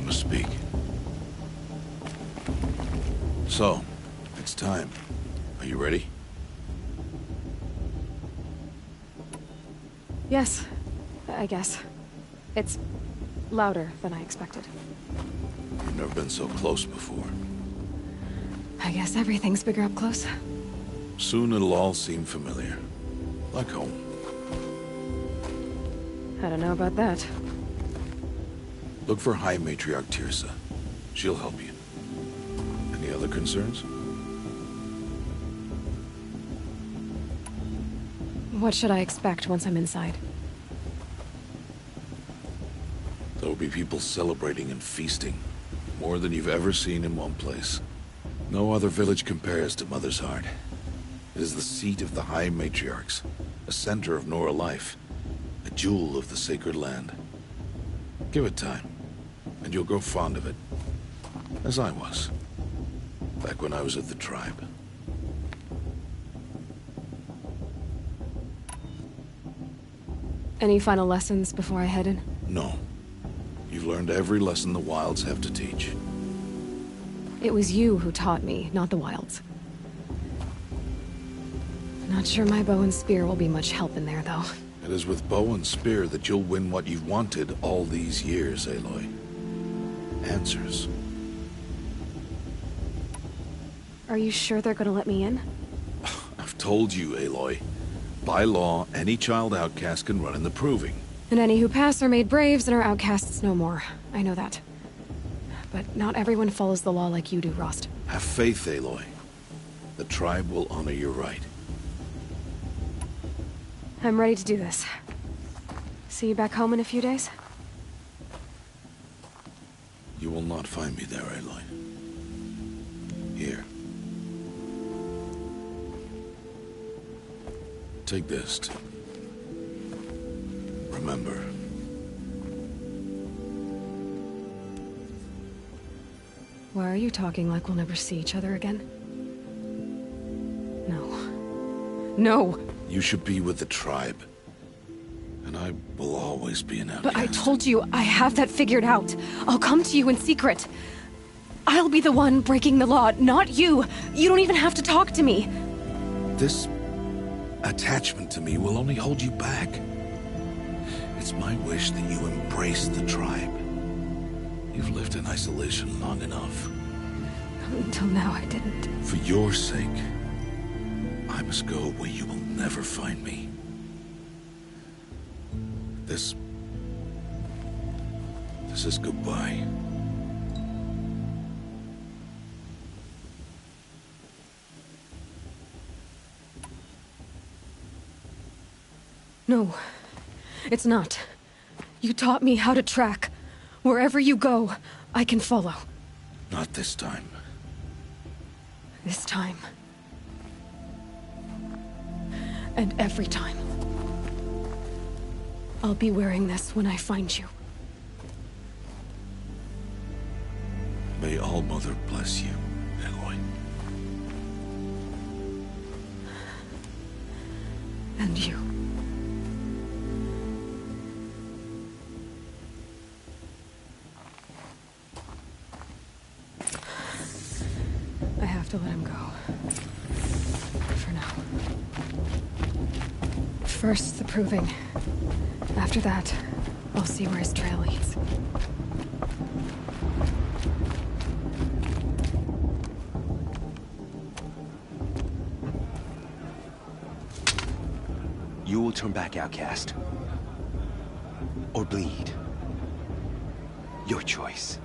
must speak. So, it's time. Are you ready? Yes, I guess. It's louder than I expected. You've never been so close before. I guess everything's bigger up close. Soon it'll all seem familiar. Like home. I don't know about that. Look for High Matriarch Teersa. She'll help you. Any other concerns? What should I expect once I'm inside? There will be people celebrating and feasting. More than you've ever seen in one place. No other village compares to Mother's Heart. It is the seat of the High Matriarchs, a center of Nora life, a jewel of the sacred land. Give it time, and you'll grow fond of it. As I was, back when I was at the tribe. Any final lessons before I head in? No. You've learned every lesson the Wilds have to teach. It was you who taught me, not the Wilds. Not sure my bow and spear will be much help in there, though. It is with bow and spear that you'll win what you've wanted all these years, Aloy. Answers. Are you sure they're gonna let me in? I've told you, Aloy. By law, any child outcast can run in the Proving. And any who pass are made braves and are outcasts no more. I know that. But not everyone follows the law like you do, Rost. Have faith, Aloy. The tribe will honor your right. I'm ready to do this. See you back home in a few days? You will not find me there, Aloy. Here. Take this. Remember. Why are you talking like we'll never see each other again? No. No! You should be with the tribe. And I will always be an outcast. But I told you, I have that figured out. I'll come to you in secret. I'll be the one breaking the law, not you. You don't even have to talk to me. This attachment to me will only hold you back. It's my wish that you embrace the tribe. You've lived in isolation long enough. Until now, I didn't. For your sake, I must go where you will never find me. This is goodbye. No, it's not. You taught me how to track. Wherever you go, I can follow. Not this time. This time. And every time. I'll be wearing this when I find you. May All-Mother bless you, Aloy. And you. I have to let him go. For now. First, the Proving. After that, I'll see where his trail leads. You will turn back, outcast. Or bleed. Your choice.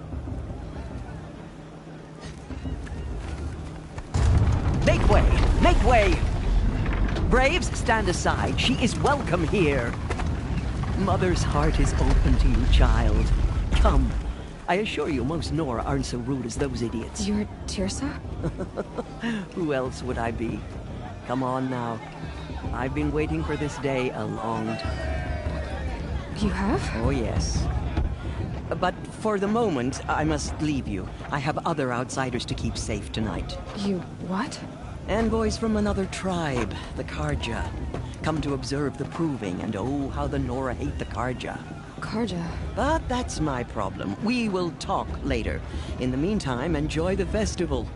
Make way! Make way! Braves, stand aside. She is welcome here. Mother's heart is open to you, child. Come. I assure you, most Nora aren't so rude as those idiots. You're Teersa? Who else would I be? Come on now. I've been waiting for this day a long time. You have? Oh, yes. But for the moment, I must leave you. I have other outsiders to keep safe tonight. You what? Envoys from another tribe, the Carja. Come to observe the Proving, and oh, how the Nora hate the Carja. Karja. But that's my problem. We will talk later. In the meantime, enjoy the festival.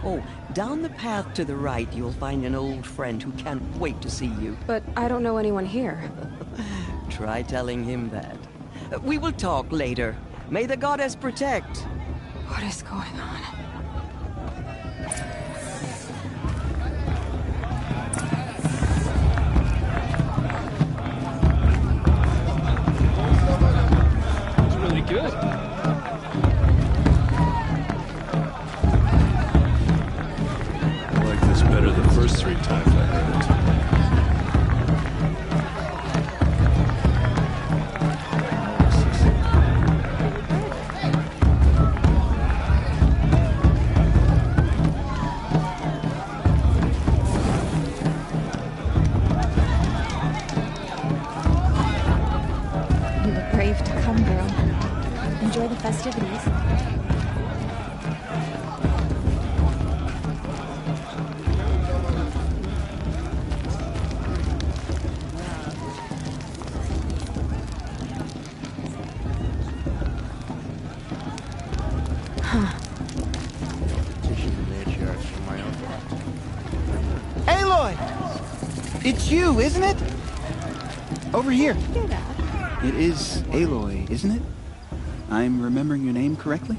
Oh, down the path to the right, you'll find an old friend who can't wait to see you. But I don't know anyone here. Try telling him that. We will talk later. May the goddess protect. What is going on? It's really good. I like this better the first 3 times I heard it. You look brave to come, girl. Enjoy the festivities. Aloy! It's you, isn't it? Over here. Do that. It is Aloy, isn't it? I'm remembering your name correctly?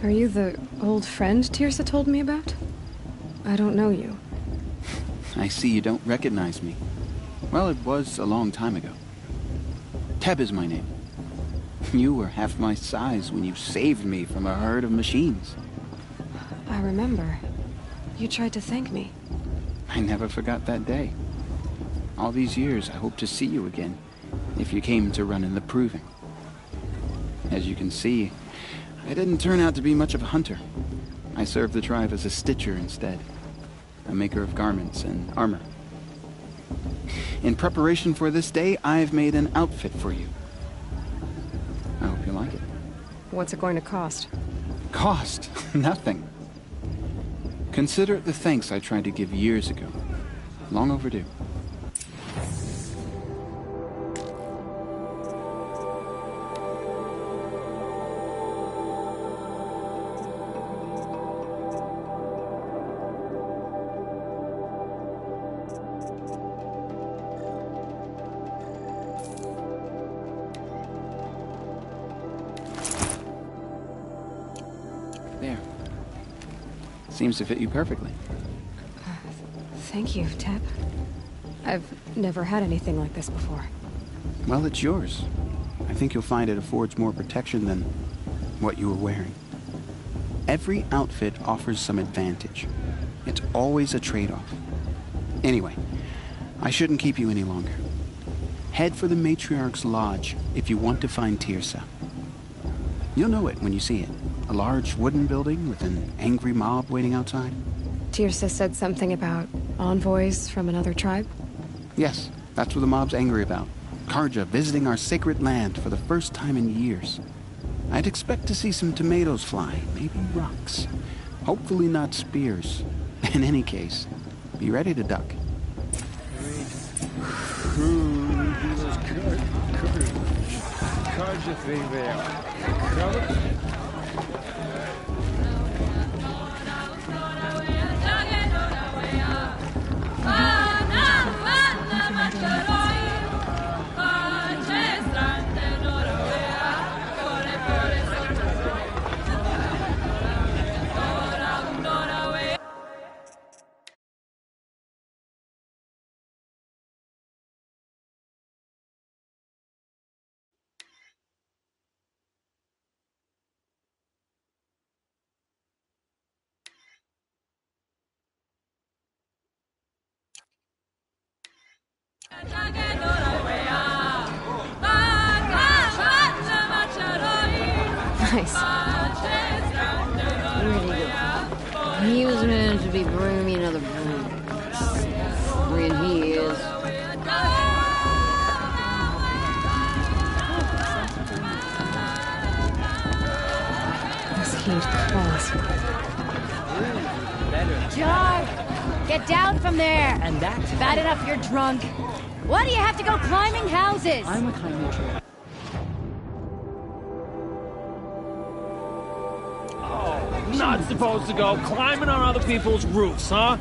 Are you the old friend Tirsa told me about? I don't know you. I see you don't recognize me. Well, it was a long time ago. Teb is my name. You were half my size when you saved me from a herd of machines. I remember. You tried to thank me. I never forgot that day. All these years, I hope to see you again, if you came to run in the Proving. As you can see, I didn't turn out to be much of a hunter. I served the tribe as a stitcher instead, a maker of garments and armor. In preparation for this day, I've made an outfit for you. I hope you like it. What's it going to cost? Cost? Nothing. Consider it the thanks I tried to give years ago. Long overdue. There. Seems to fit you perfectly. Thank you, Teb. I've never had anything like this before. Well, it's yours. I think you'll find it affords more protection than what you were wearing. Every outfit offers some advantage. It's always a trade-off. Anyway, I shouldn't keep you any longer. Head for the Matriarch's Lodge if you want to find Tirsa. You'll know it when you see it. A large wooden building with an angry mob waiting outside. Tirsa said something about envoys from another tribe? Yes, that's what the mob's angry about. Karja visiting our sacred land for the first time in years. I'd expect to see some tomatoes fly, maybe rocks. Hopefully not spears. In any case, be ready to duck. Karja thing there. Nice. Where'd he go? He was meant to be bringing me another broom. When he is. This heat calls. Jar! Get down from there! And that's Bad enough you're drunk. Why do you have to go climbing houses? I'm a kind of not supposed to go climbing on other people's roofs, huh?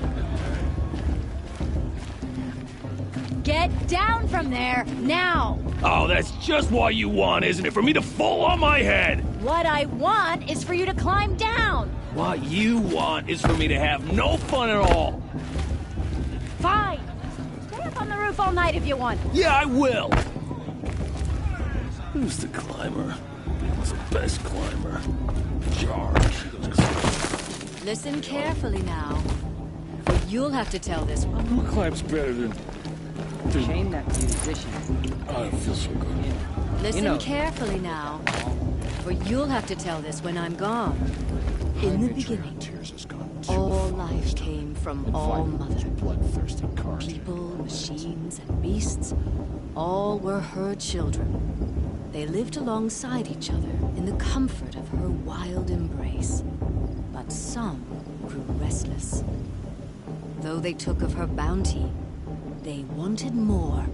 Get down from there, now! Oh, that's just what you want, isn't it? For me to fall on my head! What I want is for you to climb down! What you want is for me to have no fun at all. Fine! Stay up on the roof all night if you want. Yeah, I will! Who's the climber? Who's the best climber? Charge. Listen carefully now. For you'll have to tell this one. Who climbs better than... Shame that musician. Oh, it feels so good. Listen carefully now. For you'll have to tell this when I'm gone. In the beginning, all life came from All Mother. People, machines, and beasts, all were her children. They lived alongside each other in the comfort of her wild embrace. But some grew restless. Though they took of her bounty, they wanted more.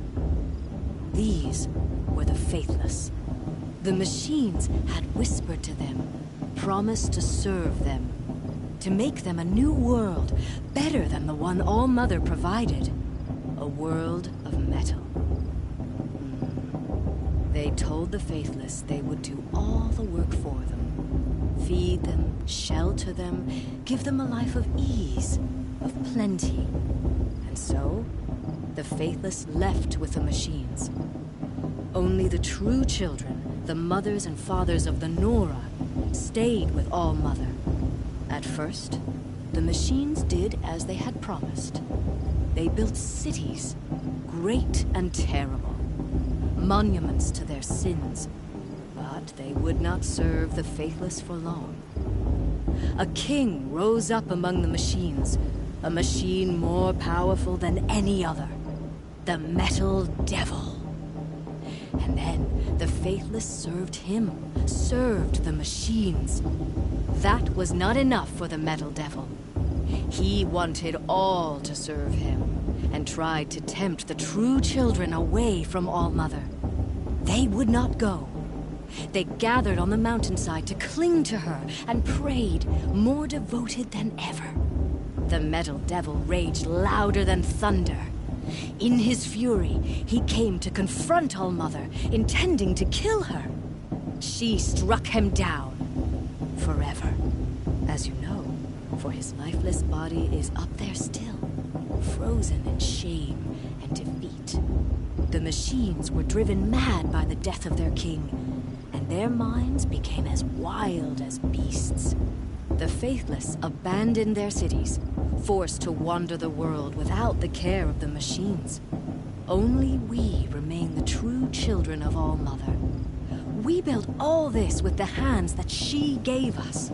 These were the faithless. The machines had whispered to them, promised to serve them, to make them a new world, better than the one All Mother provided. A world of metal. They told the faithless they would do all the work for them. Feed them, shelter them, give them a life of ease, of plenty. And so, the faithless left with the machines. Only the true children, the mothers and fathers of the Nora, stayed with All Mother. At first, the machines did as they had promised. They built cities, great and terrible, monuments to their sins. But they would not serve the faithless for long. A king rose up among the machines, a machine more powerful than any other. The Metal Devil. And then the faithless served him, served the machines. That was not enough for the Metal Devil. He wanted all to serve him, and tried to tempt the true children away from All Mother. They would not go. They gathered on the mountainside to cling to her and prayed, more devoted than ever. The Metal Devil raged louder than thunder. In his fury, he came to confront All Mother, intending to kill her. She struck him down. Forever. As you know, for his lifeless body is up there still, frozen in shame and defeat. The machines were driven mad by the death of their king, and their minds became as wild as beasts. The faithless abandoned their cities, forced to wander the world without the care of the machines. Only we remain the true children of All Mother. We built all this with the hands that she gave us.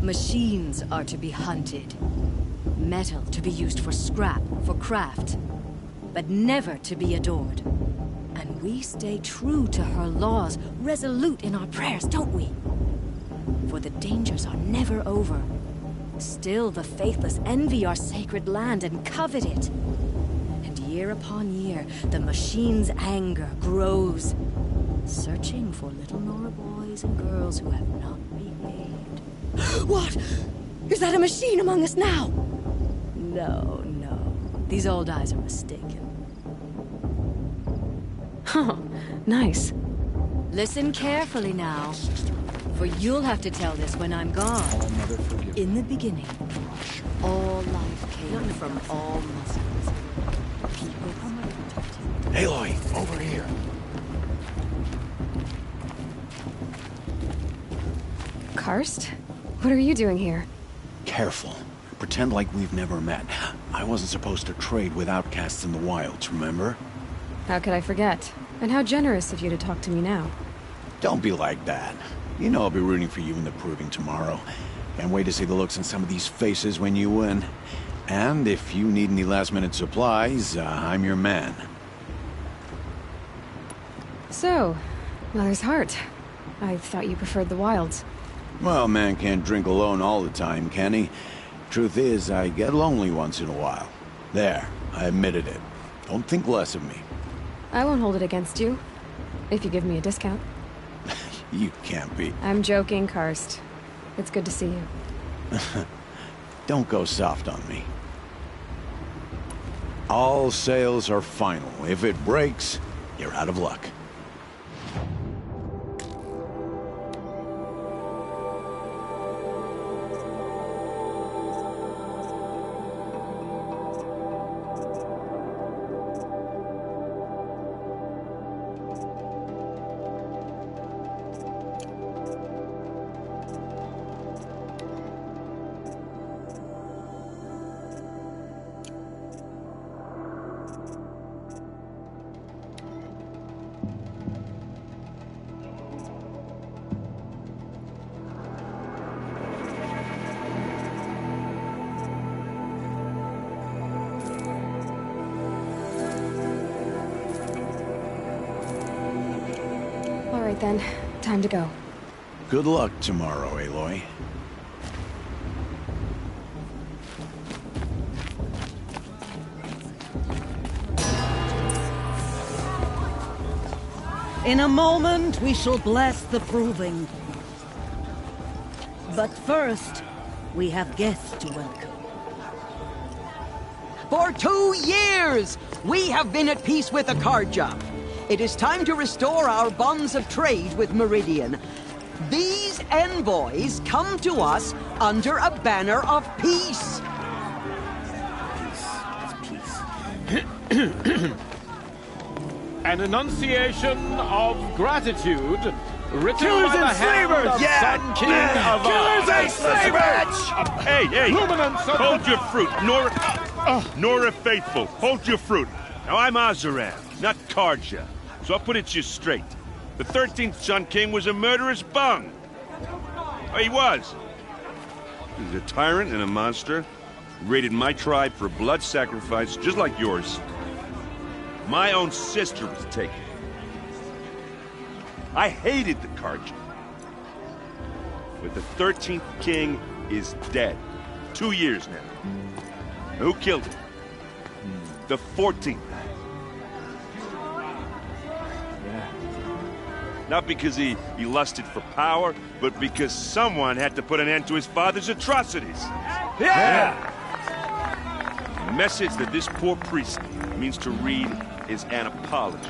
Machines are to be hunted. Metal to be used for scrap, for craft. But never to be adored. And we stay true to her laws, resolute in our prayers, don't we? For the dangers are never over. Still the faithless envy our sacred land and covet it. And year upon year, the machine's anger grows, searching for little Nora boys and girls who have not behaved. What? Is that a machine among us now? No, no. These old eyes are mistaken. Huh. Nice. Listen carefully now, for you'll have to tell this when I'm gone. In the beginning, all life came from All Mother. People... Aloy, over here. Karst? What are you doing here? Careful. Pretend like we've never met. I wasn't supposed to trade with outcasts in the wilds, remember? How could I forget? And how generous of you to talk to me now. Don't be like that. You know I'll be rooting for you in the proving tomorrow. Can't wait to see the looks on some of these faces when you win. And if you need any last-minute supplies, I'm your man. So, Mother's Heart. I thought you preferred the wilds. Well, man can't drink alone all the time, can he? Truth is, I get lonely once in a while. There, I admitted it. Don't think less of me. I won't hold it against you, if you give me a discount. You can't be. I'm joking, Karst. It's good to see you. Don't go soft on me. All sales are final. If it breaks, you're out of luck. Alright then, time to go. Good luck tomorrow, Aloy. In a moment, we shall bless the proving. But first, we have guests to welcome. For 2 years, we have been at peace with Akarja. It is time to restore our bonds of trade with Meridian. These envoys come to us under a banner of peace. An enunciation of gratitude written Killers by the and hand slavers! of Yeah! Sun King of Killers and slavers! Hey! Luminance of Hold your fruit, Nora Faithful. Hold your fruit. Now, I'm Oseram, not Karja, so I'll put it to you straight. The 13th Sun King was a murderous bung. Oh, he was. He was a tyrant and a monster. He raided my tribe for blood sacrifice, just like yours. My own sister was taken. I hated the Karja. But the 13th King is dead. 2 years now. Who killed him? The 14th. Not because he lusted for power, but because someone had to put an end to his father's atrocities. Yeah! The message that this poor priest means to read is an apology.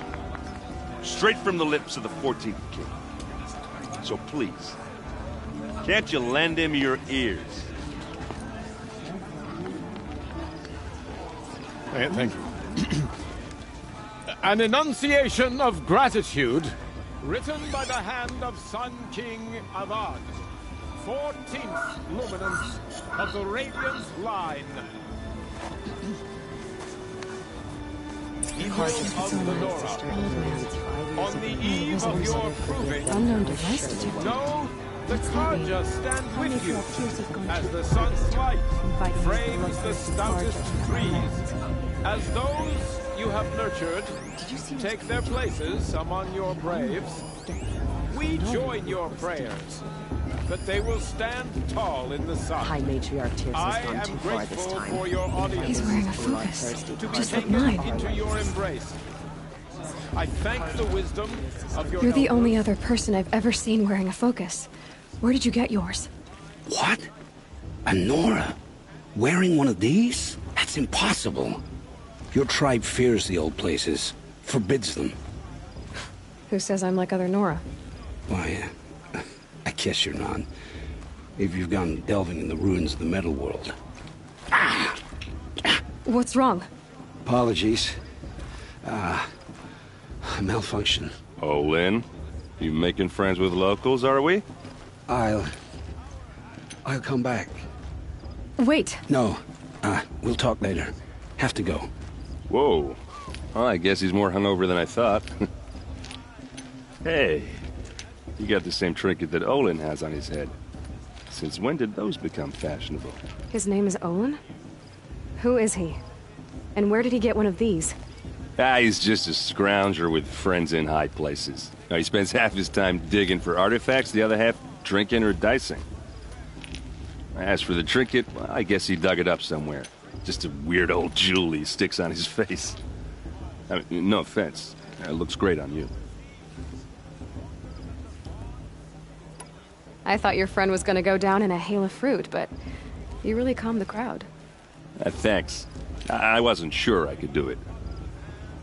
Straight from the lips of the 14th King. So please, can't you lend him your ears? Thank you. An enunciation of gratitude written by the hand of Sun King Avad, 14th luminance of the Radiant line. Equal of the Nora. On the eve of your proving, Unknown device detected. know the Karja stand with you as the sun's light frames the stoutest trees. As those you have nurtured take their places among your braves, we join your prayers that they will stand tall in the sun. High Matriarch Tears I has gone am too far this grateful time. for your audience. He's wearing a focus, To be just like taken mine. into your embrace. I thank the wisdom of your You're the elders. only other person I've ever seen wearing a focus. Where did you get yours? What? A Nora? Wearing one of these? That's impossible. Your tribe fears the old places, forbids them. Who says I'm like other Nora? Why, I guess you're not. If you've gone delving in the ruins of the metal world. What's wrong? Apologies. Malfunction. Oh, Lynn, you making friends with locals, are we? I'll come back. Wait. No, we'll talk later. Have to go. Whoa. Well, I guess he's more hungover than I thought. Hey, you got the same trinket that Olin has on his head. Since when did those become fashionable? His name is Olin? Who is he? And where did he get one of these? He's just a scrounger with friends in high places. Now, he spends half his time digging for artifacts, the other half drinking or dicing. As for the trinket, well, I guess he dug it up somewhere. Just a weird old jewel he sticks on his face. I mean, no offense. It looks great on you. I thought your friend was gonna go down in a hail of fruit, but you really calmed the crowd. Thanks. I wasn't sure I could do it.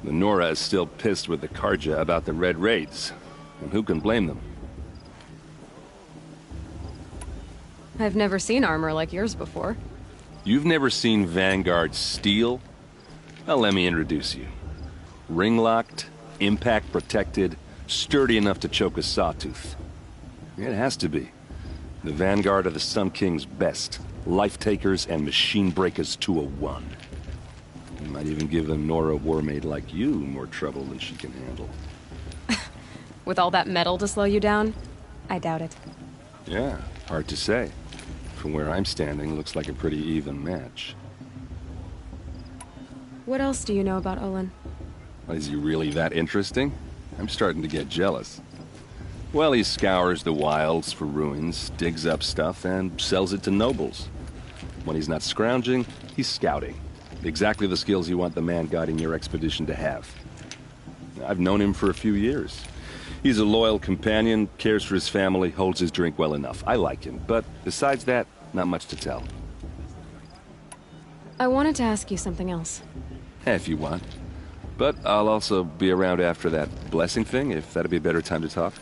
The Nora is still pissed with the Carja about the Red Raids, and who can blame them? I've never seen armor like yours before. You've never seen Vanguard steel? Well, let me introduce you. Ring-locked, impact-protected, sturdy enough to choke a sawtooth. It has to be. The Vanguard are the Sun King's best. Life-takers and machine breakers to a one. You might even give a Nora warmaid like you more trouble than she can handle. With all that metal to slow you down? I doubt it. Yeah, hard to say. From where I'm standing, looks like a pretty even match. What else do you know about Olin? Is he really that interesting? I'm starting to get jealous. Well, he scours the wilds for ruins, digs up stuff, and sells it to nobles. When he's not scrounging, he's scouting. Exactly the skills you want the man guiding your expedition to have. I've known him for a few years. He's a loyal companion, cares for his family, holds his drink well enough. I like him, but besides that, not much to tell. I wanted to ask you something else. If you want. But I'll also be around after that blessing thing, if that'd be a better time to talk.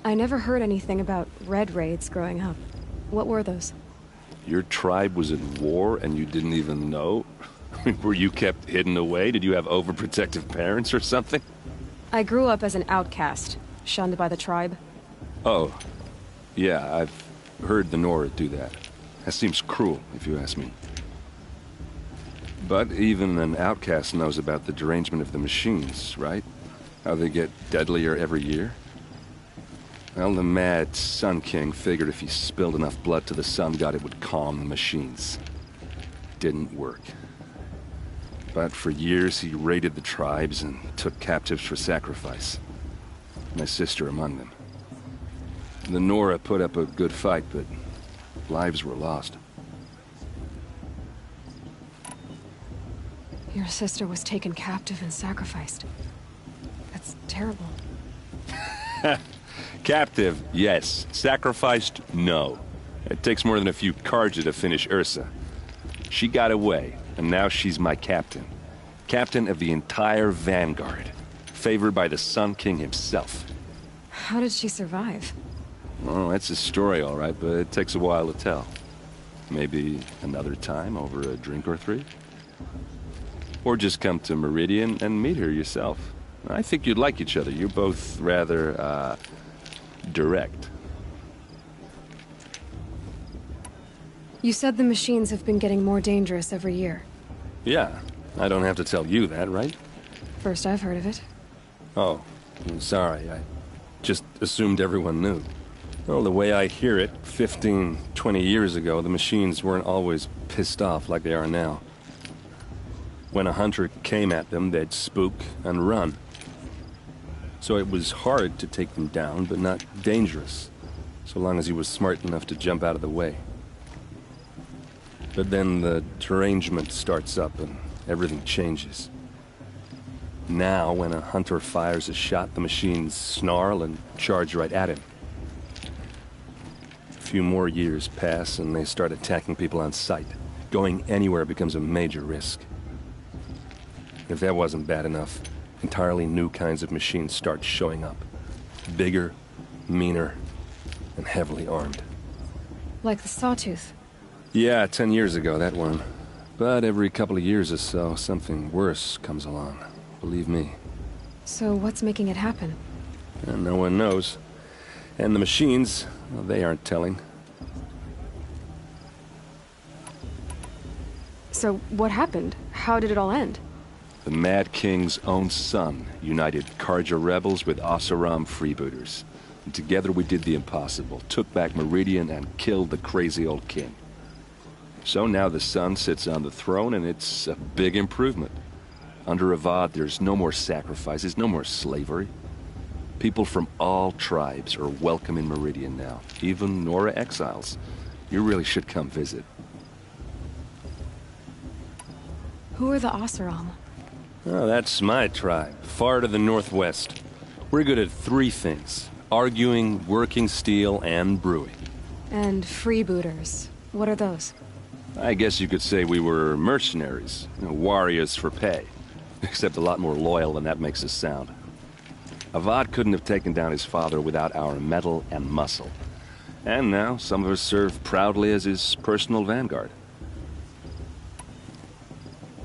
I never heard anything about Red Raids growing up. What were those? Your tribe was at war and you didn't even know? Were you kept hidden away? Did you have overprotective parents or something? I grew up as an outcast, shunned by the tribe. Oh. Yeah, I've heard the Nora do that. That seems cruel, if you ask me. But even an outcast knows about the derangement of the machines, right? How they get deadlier every year? Well, the mad Sun King figured if he spilled enough blood to the Sun God, it would calm the machines. Didn't work. But for years, he raided the tribes and took captives for sacrifice. My sister among them. The Nora put up a good fight, but lives were lost. Your sister was taken captive and sacrificed. That's terrible. Captive, yes. Sacrificed, no. It takes more than a few Carja to finish Ursa. She got away, and now she's my captain. Captain of the entire Vanguard. Favored by the Sun King himself. How did she survive? Oh, that's a story, all right, but it takes a while to tell. Maybe another time over a drink or three? Or just come to Meridian and meet her yourself. I think you'd like each other. You're both rather, direct. You said the machines have been getting more dangerous every year. Yeah, I don't have to tell you that, right? First I've heard of it. Oh, I'm sorry. I just assumed everyone knew. Well, the way I hear it, 15, 20 years ago, the machines weren't always pissed off like they are now. When a hunter came at them, they'd spook and run. So it was hard to take them down, but not dangerous, so long as he was smart enough to jump out of the way. But then the derangement starts up and everything changes. Now, when a hunter fires a shot, the machines snarl and charge right at him. A few more years pass and they start attacking people on sight. Going anywhere becomes a major risk. If that wasn't bad enough, entirely new kinds of machines start showing up. Bigger, meaner, and heavily armed. Like the Sawtooth. Yeah, 10 years ago, that one. But every couple of years or so, something worse comes along. Believe me. So what's making it happen? And no one knows. And the machines, well, they aren't telling. So what happened? How did it all end? The Mad King's own son united Carja rebels with Oseram freebooters. And together we did the impossible, took back Meridian and killed the crazy old king. So now the son sits on the throne and it's a big improvement. Under Avad, there's no more sacrifices, no more slavery. People from all tribes are welcome in Meridian now, even Nora exiles. You really should come visit. Who are the Oseram? Oh, that's my tribe, far to the northwest. We're good at three things. Arguing, working steel, and brewing. And freebooters. What are those? I guess you could say we were mercenaries. Warriors for pay. Except a lot more loyal than that makes us sound. Avad couldn't have taken down his father without our metal and muscle. And now, some of us serve proudly as his personal vanguard.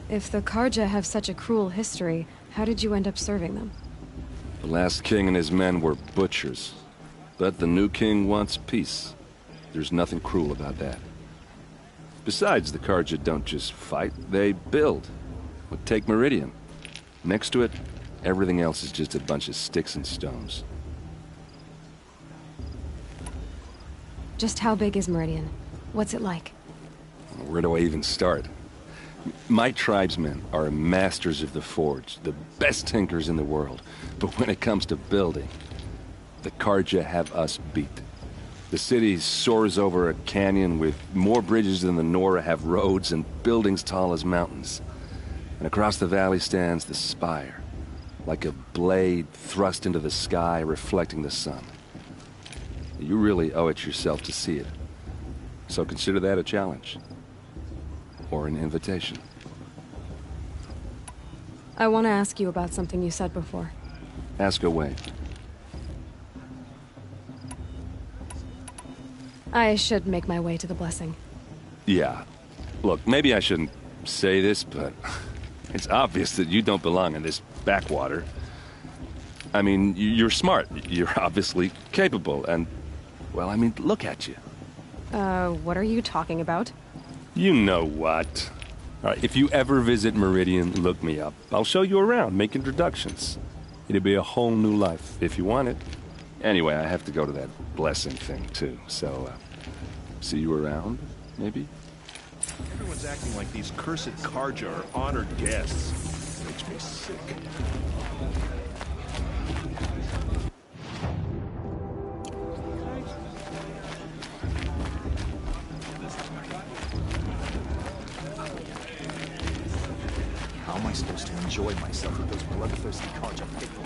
If the Karja have such a cruel history, how did you end up serving them? The last king and his men were butchers. But the new king wants peace. There's nothing cruel about that. Besides, the Karja don't just fight, they build. Well, take Meridian. Next to it, everything else is just a bunch of sticks and stones. Just how big is Meridian? What's it like? Where do I even start? My tribesmen are masters of the forge, the best tinkers in the world. But when it comes to building, the Karja have us beat. The city soars over a canyon with more bridges than the Nora have roads and buildings tall as mountains. And across the valley stands the spire, like a blade thrust into the sky reflecting the sun. You really owe it yourself to see it. So consider that a challenge. Or an invitation. I want to ask you about something you said before. Ask away. I should make my way to the blessing. Yeah. Look, maybe I shouldn't say this, but it's obvious that you don't belong in this backwater. I mean, you're smart. You're obviously capable, and, well, I mean, look at you. What are you talking about? You know what. All right, if you ever visit Meridian, look me up. I'll show you around, make introductions. It'll be a whole new life, if you want it. Anyway, I have to go to that blessing thing, too, so, see you around, maybe? Everyone's acting like these cursed Karja are honored guests. Makes me sick. How am I supposed to enjoy myself with those bloodthirsty Karja people?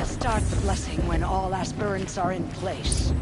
Start the blessing when all aspirants are in place.